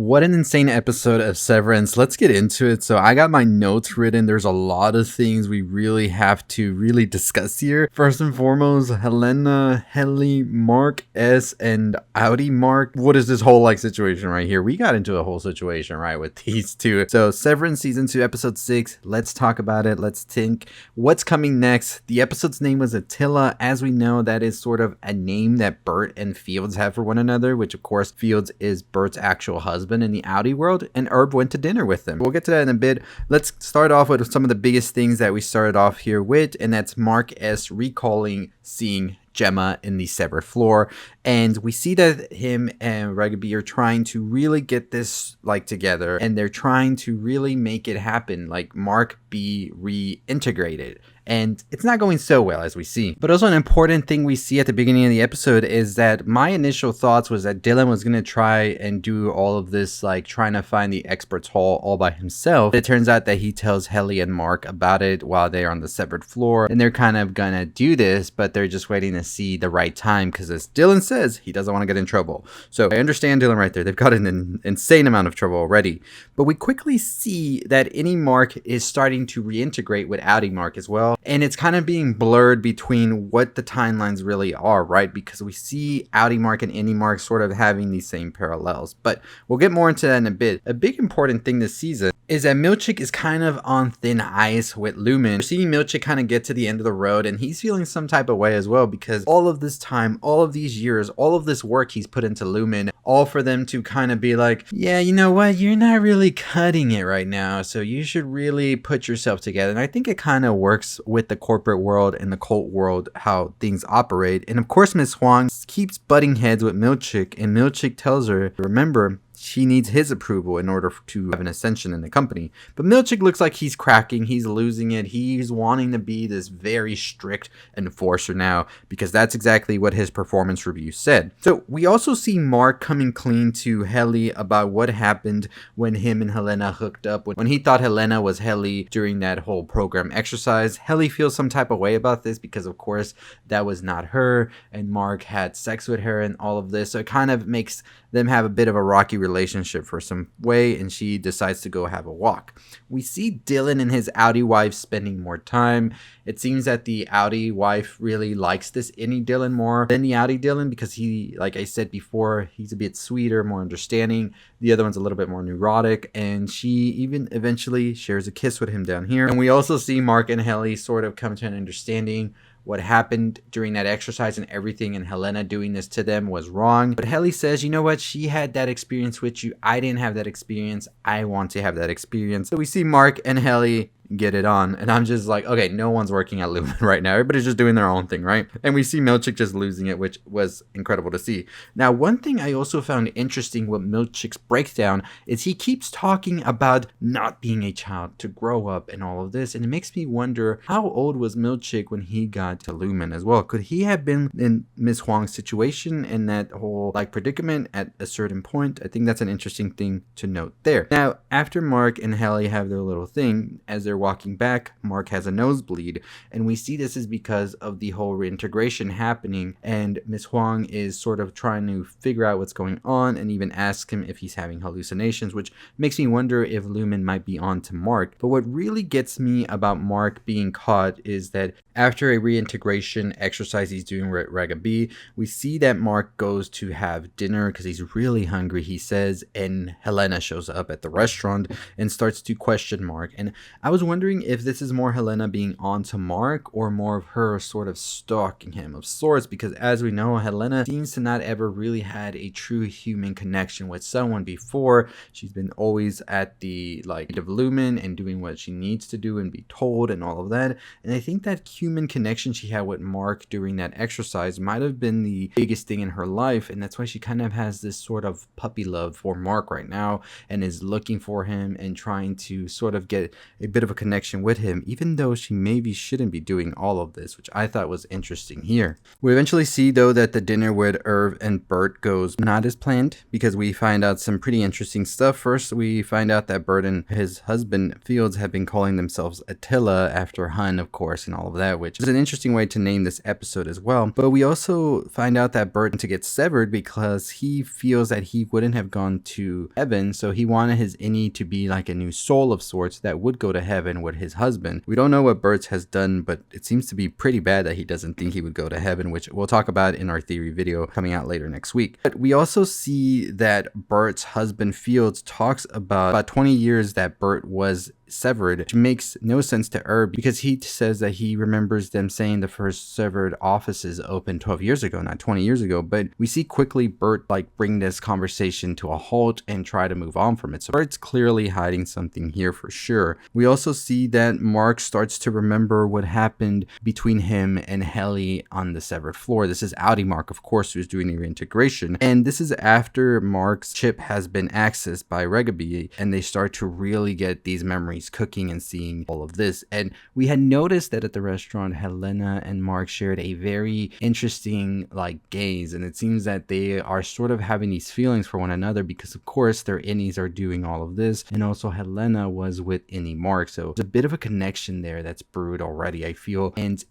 What an insane episode of Severance. Let's get into it. So I got my notes written. There's a lot of things we really have to discuss here. First and foremost, Helena, Helly, Mark S, and Audi Mark. What is this whole situation right here? We got into a whole situation right with these two. So Severance season 2 episode 6. Let's talk about it. Let's think what's coming next. The episode's name was Attila. As we know, that is sort of a name that Burt and Fields have for one another, which of course Fields is Burt's actual husband in the Audi world, and Herb went to dinner with them. We'll get to that in a bit. Let's start off with some of the biggest things that we started off here with, and that's Mark S recalling seeing Gemma in the severed floor, and we see that him and Rugby are trying to really get this together, and they're trying to really make it happen, Mark be reintegrated. And it's not going so well, as we see. But also an important thing we see at the beginning of the episode is that my initial thoughts was that Dylan was going to try and do all of this, trying to find the experts hall all by himself. But it turns out that he tells Helly and Mark about it while they're on the severed floor. And they're kind of going to do this, but they're just waiting to see the right time. Because as Dylan says, he doesn't want to get in trouble. So I understand Dylan right there. They've got an insane amount of trouble already. But we quickly see that Any Mark is starting to reintegrate with Audi Mark as well. And it's kind of being blurred between what the timelines really are, right? Because we see Audi Mark and Any Mark sort of having these same parallels. But we'll get more into that in a bit. A big important thing this season is that Milch is kind of on thin ice with Lumon. We're seeing Milch kind of get to the end of the road, and he's feeling some type of way as well, because all of this time, all of these years, all of this work he's put into Lumon, all for them to kind of be like, yeah, you know what? You're not really cutting it right now, so you should really put yourself together. And I think it kind of works with the corporate world and the cult world, how things operate. And of course, Miss Huang keeps butting heads with Milchik, and Milchik tells her, remember, she needs his approval in order to have an ascension in the company. But Milchik looks like he's cracking. He's losing it. He's wanting to be this very strict enforcer now, because that's exactly what his performance review said. So we also see Mark coming clean to Helly about what happened when him and Helena hooked up. When he thought Helena was Helly during that whole program exercise, Helly feels some type of way about this because, of course, that was not her, and Mark had sex with her and all of this. So it kind of makes them have a bit of a rocky relationship for some way, and she decides to go have a walk. We see Dylan and his Audi wife spending more time. It seems that the Audi wife really likes this Any Dylan more than the Audi Dylan, because he, like I said before, he's a bit sweeter, more understanding. The other one's a little bit more neurotic, and she even eventually shares a kiss with him down here. And we also see Mark and Helly sort of come to an understanding what happened during that exercise and everything, and Helena doing this to them was wrong. But Helly says, you know what? She had that experience with you. I didn't have that experience. I want to have that experience. So we see Mark and Helly get it on, and I'm just like, okay, no one's working at Lumon right now. Everybody's just doing their own thing, right? And we see Milchik just losing it, which was incredible to see. Now, one thing I also found interesting with Milchik's breakdown is he keeps talking about not being a child, to grow up and all of this, and it makes me wonder, how old was Milchik when he got to Lumon as well? Could he have been in Miss Huang's situation in that whole predicament at a certain point? I think that's an interesting thing to note there. Now, after Mark and Helly have their little thing, as they're walking back, Mark has a nosebleed, and we see this is because of the whole reintegration happening, and Miss Huang is sort of trying to figure out what's going on, and even asks him if he's having hallucinations, which makes me wonder if Lumon might be on to Mark. But what really gets me about Mark being caught is that after a reintegration exercise he's doing with Ragabee, we see that Mark goes to have dinner because he's really hungry, he says, and Helena shows up at the restaurant and starts to question Mark. And I was wondering if this is more Helena being on to Mark or more of her sort of stalking him of sorts, because as we know, Helena seems to not ever really had a true human connection with someone before. She's been always at the of Lumon and doing what she needs to do and be told and all of that. And I think that human connection she had with Mark during that exercise might have been the biggest thing in her life, and that's why she kind of has this sort of puppy love for Mark right now and is looking for him and trying to sort of get a bit of a connection with him, even though she maybe shouldn't be doing all of this, which I thought was interesting here. We eventually see, though, that the dinner with Irv and Burt goes not as planned, because we find out some pretty interesting stuff. First, we find out that Burt and his husband Fields have been calling themselves Attila after Hun, of course, and all of that, which is an interesting way to name this episode as well. But we also find out that Burt to get severed because he feels that he wouldn't have gone to heaven, so he wanted his innie to be like a new soul of sorts that would go to heaven with his husband. We don't know what Burt has done, but it seems to be pretty bad that he doesn't think he would go to heaven, which we'll talk about in our theory video coming out later next week. But we also see that Burt's husband Fields talks about 20 years that Burt was severed, which makes no sense to Irv because he says that he remembers them saying the first severed offices opened 12 years ago, not 20 years ago. But we see quickly Burt bring this conversation to a halt and try to move on from it. So Burt's clearly hiding something here for sure. We also see that Mark starts to remember what happened between him and Helly on the severed floor. This is Audi Mark, of course, who's doing the reintegration. And this is after Mark's chip has been accessed by Regaby and they start to really get these memories cooking and seeing all of this. And we had noticed that at the restaurant, Helena and Mark shared a very interesting gaze, and it seems that they are sort of having these feelings for one another because of course their innies are doing all of this, and also Helena was with innie Mark, so there's a bit of a connection there that's brewed already, I feel. And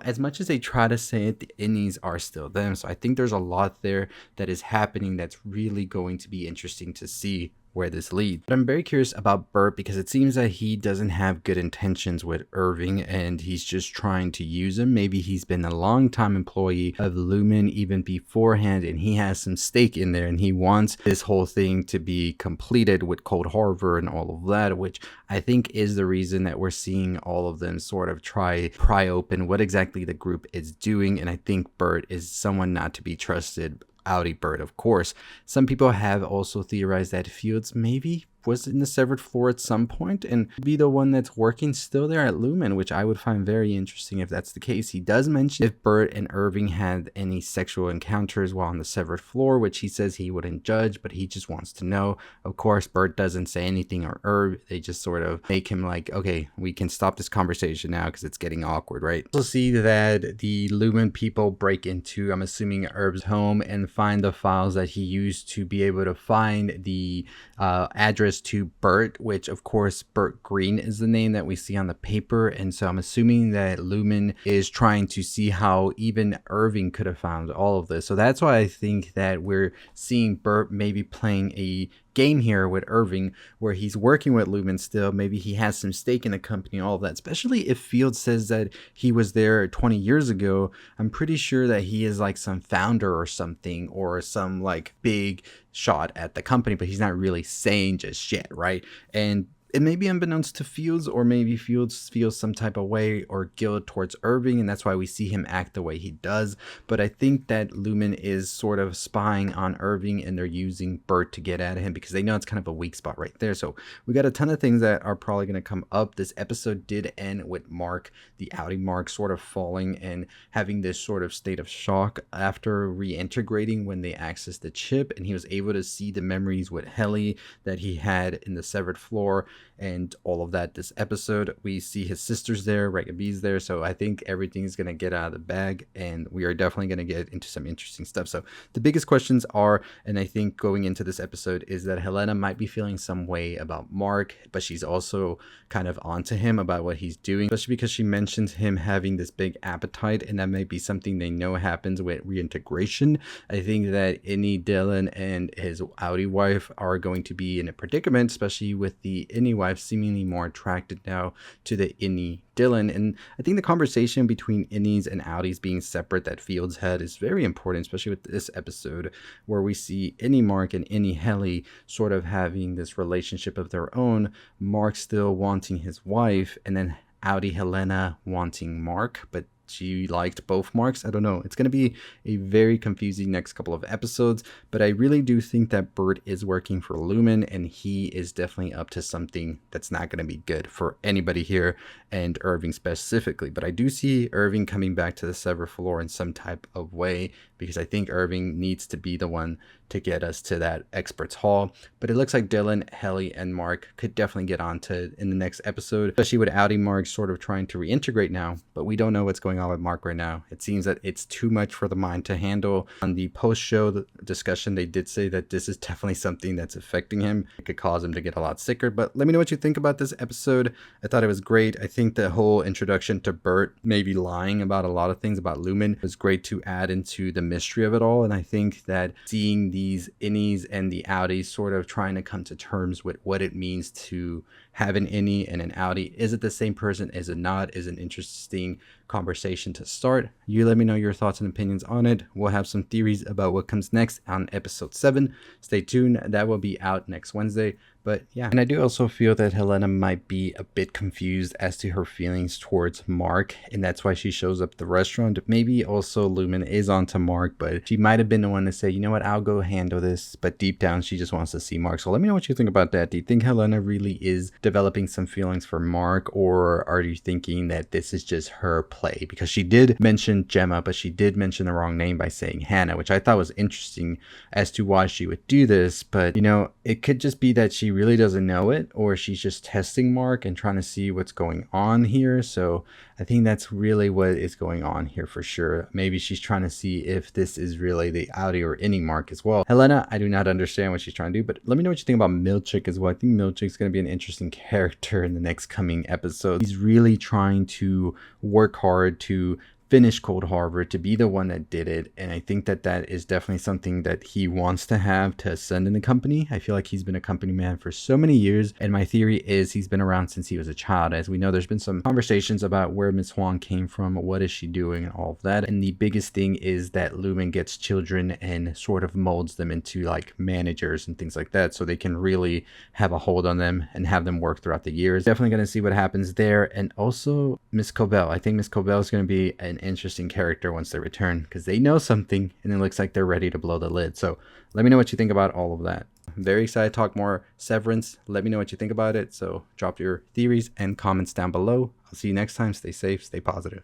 as much as they try to say it, the innies are still them. So I think there's a lot there that is happening that's really going to be interesting to see where this leads. But I'm very curious about Burt because it seems that he doesn't have good intentions with Irving and he's just trying to use him. Maybe he's been a long-time employee of Lumon even beforehand and he has some stake in there and he wants this whole thing to be completed with Cold Harbor and all of that, which I think is the reason that we're seeing all of them sort of pry open what exactly the group is doing. And I think Burt is someone not to be trusted. Audi Burt, of course. Some people have also theorized that Fields maybe was in the severed floor at some point and be the one that's working still there at Lumon, which I would find very interesting if that's the case. He does mention if Burt and Irving had any sexual encounters while on the severed floor, which he says he wouldn't judge, but he just wants to know. Of course, Burt doesn't say anything, or Irv, they just sort of make him okay, we can stop this conversation now because it's getting awkward, right? We'll see that the Lumon people break into, I'm assuming, Irv's home and find the files that he used to be able to find the address to Burt, which of course Burt Green is the name that we see on the paper, and so I'm assuming that Lumon is trying to see how even Irving could have found all of this. So that's why I think that we're seeing Burt maybe playing a game here with Irving where he's working with Lumon still. Maybe he has some stake in the company, all of that, especially if Fields says that he was there 20 years ago. I'm pretty sure that he is some founder or something, or some big shot at the company, but he's not really saying just yet, right? And it may be unbeknownst to Fields, or maybe Fields feels some type of way or guilt towards Irving, and that's why we see him act the way he does. But I think that Lumon is sort of spying on Irving, and they're using Burt to get at him because they know it's kind of a weak spot right there. So we got a ton of things that are probably going to come up. This episode did end with Mark, the Audi Mark, sort of falling and having this sort of state of shock after reintegrating when they accessed the chip, and he was able to see the memories with Helly that he had in the severed floor and all of that. This episode, we see his sisters there, Regaby's there, so I think everything's gonna get out of the bag, and we are definitely gonna get into some interesting stuff. So the biggest questions are, and I think going into this episode, is that Helena might be feeling some way about Mark, but she's also kind of onto him about what he's doing, especially because she mentions him having this big appetite, and that may be something they know happens with reintegration. I think that Innie Dylan and his Audi wife are going to be in a predicament, especially with the Innie wife seemingly more attracted now to the Innie Dylan. And I think the conversation between Innies and Audis being separate that Fields had is very important, especially with this episode where we see Innie Mark and Innie Helly sort of having this relationship of their own, Mark still wanting his wife, and then Audi Helena wanting Mark, but she liked both Marks. I don't know. It's going to be a very confusing next couple of episodes, but I really do think that Burt is working for Lumon, and he is definitely up to something that's not going to be good for anybody here, and Irving specifically. But I do see Irving coming back to the Sever floor in some type of way, because I think Irving needs to be the one to get us to that experts hall. But it looks like Dylan, Helly, and Mark could definitely get on to it in the next episode, especially with Audi Mark sort of trying to reintegrate now. But we don't know what's going on with Mark right now. It seems that it's too much for the mind to handle. On the post-show discussion, they did say that this is definitely something that's affecting him. It could cause him to get a lot sicker. But let me know what you think about this episode. I thought it was great. I think the whole introduction to Burt maybe lying about a lot of things about Lumon was great to add into the mystery of it all. And I think that seeing these innies and the outies sort of trying to come to terms with what it means to have an innie and an outie, is it the same person, is it not, is an interesting conversation to start. You let me know your thoughts and opinions on it. We'll have some theories about what comes next on episode 7. Stay tuned, that will be out next Wednesday. But yeah, and I do also feel that Helena might be a bit confused as to her feelings towards Mark, and that's why she shows up at the restaurant. Maybe also Lumon is on to Mark, but she might have been the one to say, you know what, I'll go handle this. But deep down, she just wants to see Mark. So let me know what you think about that. Do you think Helena really is developing some feelings for Mark, or are you thinking that this is just her play? Because she did mention Gemma, but she did mention the wrong name by saying Hannah, which I thought was interesting as to why she would do this. But, you know, it could just be that she really doesn't know it, or she's just testing Mark and trying to see what's going on here. So I think that's really what is going on here for sure. Maybe she's trying to see if this is really the outie or innie Mark as well. Helena, I do not understand what she's trying to do, but let me know what you think about Milch as well. I think Milch is going to be an interesting character in the next coming episode. He's really trying to work hard to finish Cold Harbor, to be the one that did it, and I think that that is definitely something that he wants to have to ascend in the company. I feel like he's been a company man for so many years, and my theory is he's been around since he was a child. As we know, there's been some conversations about where Miss Huang came from, what is she doing, and all of that. And the biggest thing is that Lumon gets children and sort of molds them into like managers and things like that, so they can really have a hold on them and have them work throughout the years. Definitely going to see what happens there. And also Miss Cobell. I think Miss Cobell is going to be an interesting character once they return, because they know something and it looks like they're ready to blow the lid. So let me know what you think about all of that. I'm very excited to talk more Severance. Let me know what you think about it. So drop your theories and comments down below. I'll see you next time. Stay safe, stay positive.